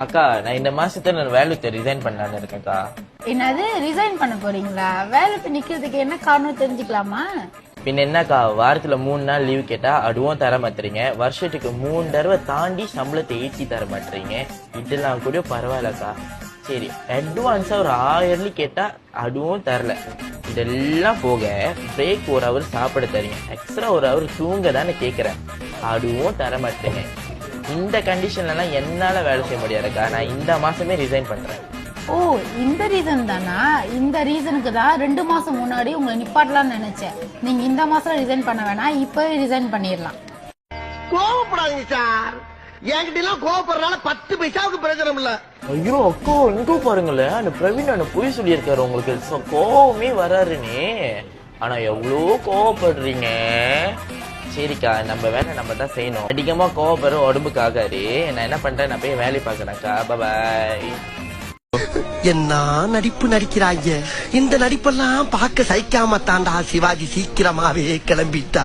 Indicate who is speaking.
Speaker 1: அக்கா நான் இந்த மாசத்துல நான் வேலைக்கு ரிசைன் பண்ணலான்னு இருக்கேன்க்கா.
Speaker 2: என்னது ரிசைன் பண்ண போறீங்களா? வேலைக்கு நிக்கிறதுக்கு என்ன காரணம் தெரிஞ்சுக்கலாமா?
Speaker 1: பின்ன என்னக்கா, வாரத்துல 3 நாள் லீவ் கேட்டா அதுவும் தர மாட்டீங்க, வருஷத்துக்கு 3 தடவை தாண்டி சம்பளத்தை ஏற்றி தர மாட்டீங்க. இதெல்லாம் கூட பரவாயில்லக்கா. சரி, அட்வான்ஸா ஒரு 1000 கேட்டா அதுவும் தரல. இதெல்லாம் போக பிரேக் 1 ஹவர் சாப்பிட தரீங்க, எக்ஸ்ட்ரா 1 ஹவர் தூங்க தானே கேட்கறேன், அதுவும் தர மாட்டீங்க. இந்த கண்டிஷன்லாம் என்னால வேலை செய்ய முடியாதுக்கா. நான் இந்த மாசமே ரிசைன் பண்றேன்.
Speaker 2: ஓ, இந்த ரீசன் தானா? இந்த ரீசனுக்கு தான் 2 மாசம் முன்னாடி உங்களை நிப்பாட்டலாம்னு நினைச்சேன். நீங்க இந்த மாசம் ரிசைன் பண்ண வேணாம், இப்பவே ரிசைன் பண்ணிடலாம்.
Speaker 3: கோவப்படாதீங்க சார், என்கிட்ட எல்லாம் கோவப்படுறதுனால 10 பைசாவுக்கு பிரயோஜனம் இல்ல.
Speaker 1: ஐயோ அக்கா, இங்க பாருங்களேன், அந்த பிரவீன் அண்ணன் பொய் சொல்லியிருக்காரு உங்களுக்கு கோவமே வராருன்னு. ஆனா எவ்வளோ கோவப்படுறீங்க. சரிக்கா, நம்ம வேலை நம்ம தான் செய்யணும். அதிகமா கோவப்படுற உடம்புக்கு ஆகாது. நான் என்ன பண்றேன், நான் போய் வேலை பார்க்கறேன்க்கா. பாய்.
Speaker 3: என்ன நடிப்பு நடிக்கிறாங்க. இந்த நடிப்பெல்லாம் பார்க்க சகிக்காம தாண்டா சிவாஜி சீக்கிரமாவே கிளம்பிட்டா.